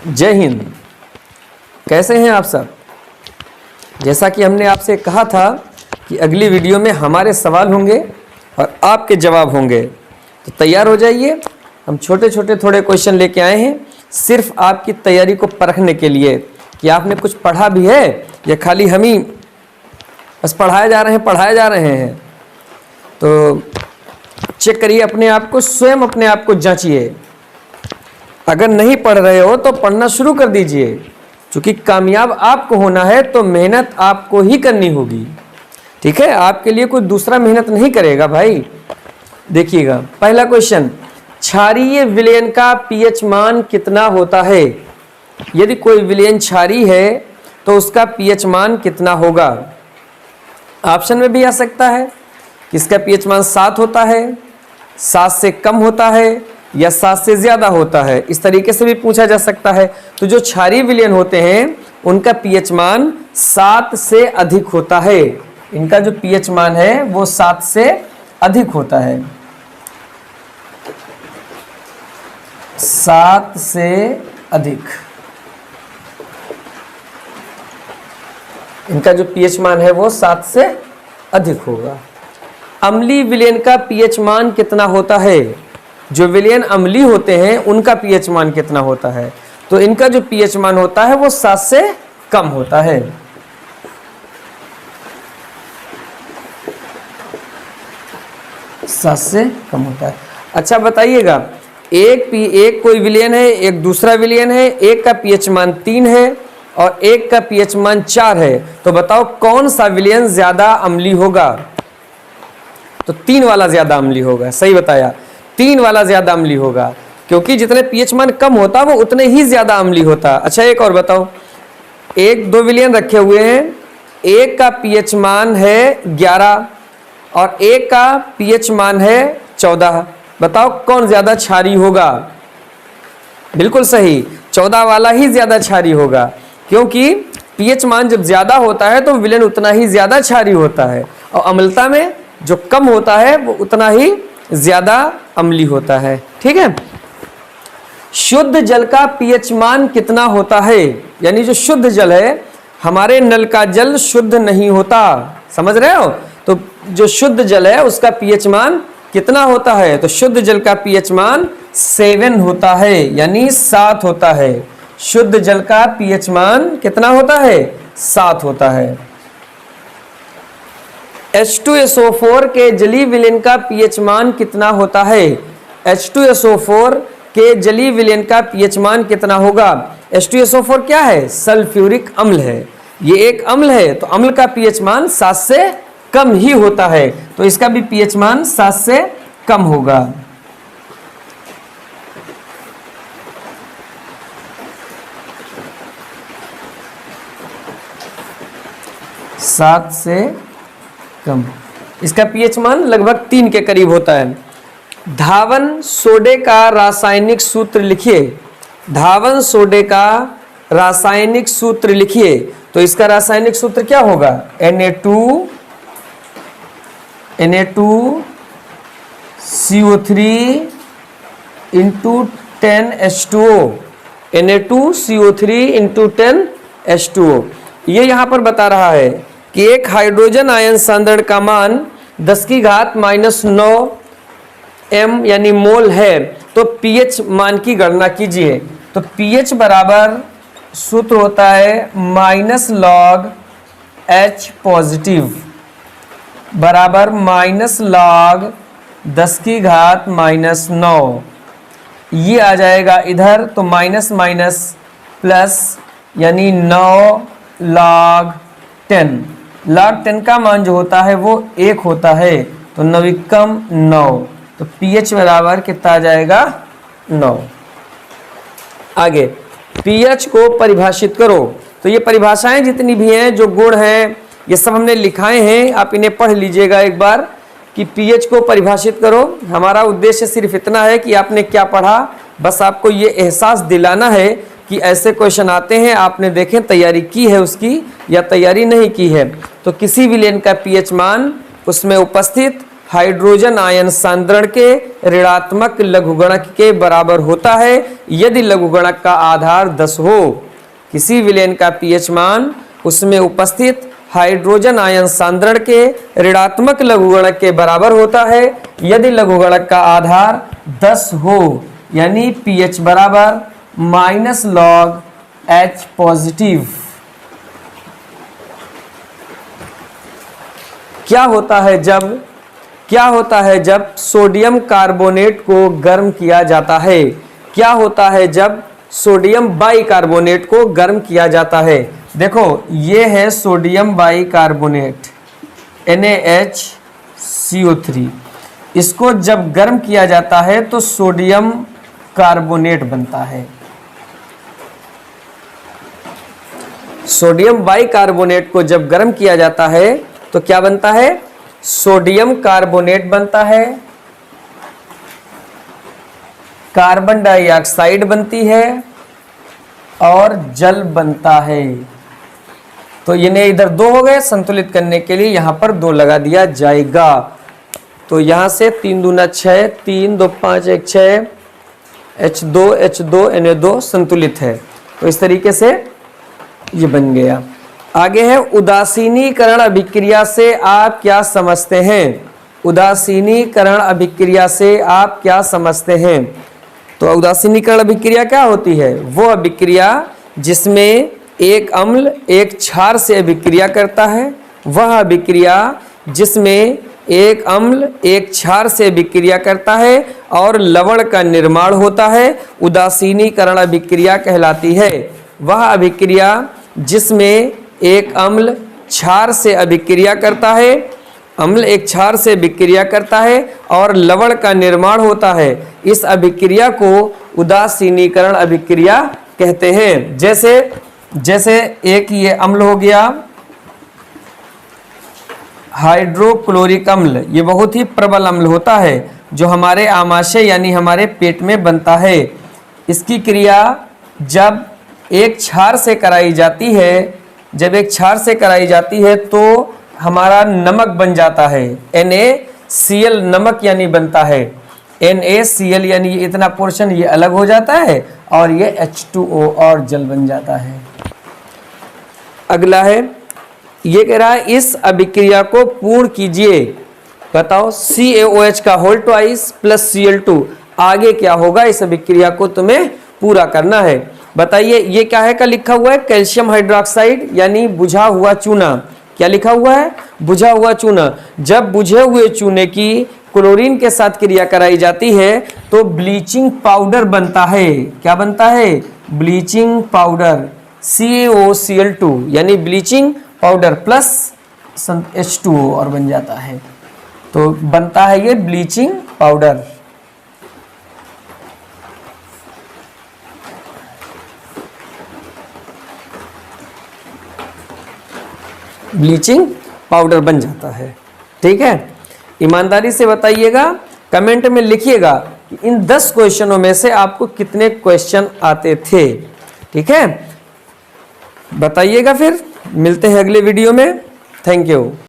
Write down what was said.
जय हिंद। कैसे हैं आप सब? जैसा कि हमने आपसे कहा था कि अगली वीडियो में हमारे सवाल होंगे और आपके जवाब होंगे, तो तैयार हो जाइए। हम छोटे छोटे थोड़े क्वेश्चन लेके आए हैं सिर्फ आपकी तैयारी को परखने के लिए कि आपने कुछ पढ़ा भी है या खाली हम ही बस पढ़ाए जा रहे हैं। तो चेक करिए अपने आप को, स्वयं अपने आप को जांचिए। अगर नहीं पढ़ रहे हो तो पढ़ना शुरू कर दीजिए, क्योंकि कामयाब आपको होना है तो मेहनत आपको ही करनी होगी। ठीक है, आपके लिए कोई दूसरा मेहनत नहीं करेगा भाई। देखिएगा पहला क्वेश्चन, क्षारीय विलयन का पीएच मान कितना होता है? यदि कोई विलयन क्षारीय है तो उसका पीएच मान कितना होगा? ऑप्शन में भी आ सकता है कि इसका पीएच मान 7 होता है, 7 से कम होता है या 7 से ज़्यादा होता है। इस तरीके से भी पूछा जा सकता है। तो जो क्षारीय विलयन होते हैं उनका पीएच मान 7 से अधिक होता है। इनका जो पीएच मान है वो 7 से अधिक होता है। 7 से अधिक इनका जो पीएच मान है वो 7 से अधिक होगा। अम्लीय विलयन का पीएच मान कितना होता है? जो विलयन अम्लीय होते हैं उनका पीएच मान कितना होता है? तो इनका जो पीएच मान होता है वो 7 से कम होता है। सात से कम होता है। अच्छा बताइएगा, एक कोई विलयन है, एक दूसरा विलयन है, एक का पीएच मान 3 है और एक का पीएच मान 4 है। तो बताओ कौन सा विलयन ज्यादा अम्लीय होगा? तो 3 वाला ज्यादा अम्लीय होगा। सही बताया, 3 वाला ज्यादा अम्लीय होगा, क्योंकि जितने पीएच मान कम होता वो उतने ही ज्यादा अम्लीय होता। अच्छा एक और बताओ, दो विलयन रखे हुए हैं, एक का पीएच मान है 11 और एक का पीएच मान है 14। बताओ कौन ज्यादा क्षारीय होगा? बिल्कुल सही, 14 वाला ही ज्यादा क्षारीय होगा, क्योंकि पीएच मान जब ज्यादा होता है तो विलयन उतना ही ज्यादा क्षारीय होता है, और अम्लता में जो कम होता है वो उतना ही ज्यादा अम्लीय होता है। ठीक है। शुद्ध जल का पीएच मान कितना होता है? यानी जो शुद्ध जल है, हमारे नल का जल शुद्ध नहीं होता, समझ रहे हो? तो जो शुद्ध जल है उसका पीएच मान कितना होता है? तो शुद्ध जल का पीएच मान 7 होता है, यानी 7 होता है। शुद्ध जल का पीएच मान कितना होता है? 7 होता है। H2SO4 के जलीय विलयन का पीएच मान कितना होता है? H2SO4 के जलीय विलयन का पीएच मान कितना होगा? H2SO4 क्या है? सल्फ्यूरिक अम्ल है। ये एक अम्ल है, तो अम्ल का पीएच मान 7 से कम ही होता है, तो इसका भी पीएच मान 7 से कम होगा। सात से कम, इसका पीएच मान लगभग 3 के करीब होता है। धावन सोडे का रासायनिक सूत्र लिखिए। धावन सोडे का रासायनिक सूत्र लिखिए। तो इसका रासायनिक सूत्र क्या होगा? Na2CO3 into 10H2O। Na2CO3 into 10H2O। ये यहाँ पर बता रहा है कि एक हाइड्रोजन आयन सांद्रण का मान 10 की घात -9 m यानी मोल है। तो पीएच मान की गणना कीजिए। तो पीएच बराबर सूत्र होता है -log H पॉजिटिव बराबर -log 10 की घात -9। ये आ जाएगा इधर, तो माइनस माइनस प्लस, यानी 9 log 10। log 10 का मान जो होता है वो 1 होता है, तो 9 कम 9, तो पीएच बराबर कितना आ जाएगा? 9। आगे पीएच को परिभाषित करो। तो ये परिभाषाएं जितनी भी हैं, जो गुण हैं, ये सब हमने लिखाए हैं, आप इन्हें पढ़ लीजिएगा एक बार कि पीएच को परिभाषित करो। हमारा उद्देश्य सिर्फ इतना है कि आपने क्या पढ़ा, बस आपको ये एहसास दिलाना है कि ऐसे क्वेश्चन आते हैं, आपने देखें तैयारी की है उसकी या तैयारी नहीं की है। तो किसी विलयन का पीएच मान उसमें उपस्थित हाइड्रोजन आयन सांद्रण के ऋणात्मक लघुगणक के बराबर होता है यदि लघुगणक का आधार 10 हो। किसी विलयन का पीएच मान उसमें उपस्थित हाइड्रोजन आयन सांद्रण के ऋणात्मक लघुगणक के बराबर होता है यदि लघुगणक का आधार 10 हो, यानी पीएच बराबर -log H पॉजिटिव। क्या होता है जब सोडियम कार्बोनेट को गर्म किया जाता है? क्या होता है जब सोडियम बाइकार्बोनेट को गर्म किया जाता है? देखो ये है सोडियम बाइकार्बोनेट NaHCO3। इसको जब गर्म किया जाता है तो सोडियम कार्बोनेट बनता है। सोडियम बाइकार्बोनेट को जब गर्म किया जाता है तो क्या बनता है? सोडियम कार्बोनेट बनता है, कार्बन डाइऑक्साइड बनती है और जल बनता है। तो ये इधर 2 हो गए, संतुलित करने के लिए यहां पर 2 लगा दिया जाएगा। तो यहां से 3 दूना 6, 3 2 5 1 6, H2 Na2 संतुलित है। तो इस तरीके से ये बन गया। आगे है उदासीनीकरण अभिक्रिया से आप क्या समझते हैं? उदासीनीकरण अभिक्रिया से आप क्या समझते हैं? तो उदासीनीकरण अभिक्रिया क्या होती है? वो अभिक्रिया जिसमें एक अम्ल एक क्षार से अभिक्रिया करता है, वह अभिक्रिया जिसमें एक अम्ल एक क्षार से अभिक्रिया करता है और लवण का निर्माण होता है, उदासीनीकरण अभिक्रिया कहलाती है। वह अभिक्रिया जिसमें एक अम्ल क्षार से अभिक्रिया करता है, अम्ल एक क्षार से अभिक्रिया करता है और लवण का निर्माण होता है, इस अभिक्रिया को उदासीनीकरण अभिक्रिया कहते हैं। जैसे एक ये अम्ल हो गया हाइड्रोक्लोरिक अम्ल, ये बहुत ही प्रबल अम्ल होता है जो हमारे आमाशय यानी हमारे पेट में बनता है। इसकी क्रिया जब एक क्षार से कराई जाती है, तो हमारा नमक बन जाता है, NaCl नमक यानी बनता है। NaCl यानी इतना पोर्शन ये अलग हो जाता है और ये H2O और जल बन जाता है। अगला है, ये कह रहा है इस अभिक्रिया को पूर्ण कीजिए। बताओ CaOH का होल ट्वाइस प्लस Cl2, आगे क्या होगा? इस अभिक्रिया को तुम्हें पूरा करना है। बताइए ये क्या है? का लिखा हुआ है कैल्शियम हाइड्रोक्साइड यानी बुझा हुआ चूना। क्या लिखा हुआ है? बुझा हुआ चूना। जब बुझे हुए चूने की क्लोरीन के साथ क्रिया कराई जाती है तो ब्लीचिंग पाउडर बनता है। क्या बनता है? ब्लीचिंग पाउडर CaOCl2 यानी ब्लीचिंग पाउडर प्लस H2O और बन जाता है। तो बनता है ये ब्लीचिंग पाउडर। ब्लीचिंग पाउडर बन जाता है। ठीक है, ईमानदारी से बताइएगा, कमेंट में लिखिएगा कि इन 10 क्वेश्चनों में से आपको कितने क्वेश्चन आते थे। ठीक है, बताइएगा। फिर मिलते हैं अगले वीडियो में। Thank you.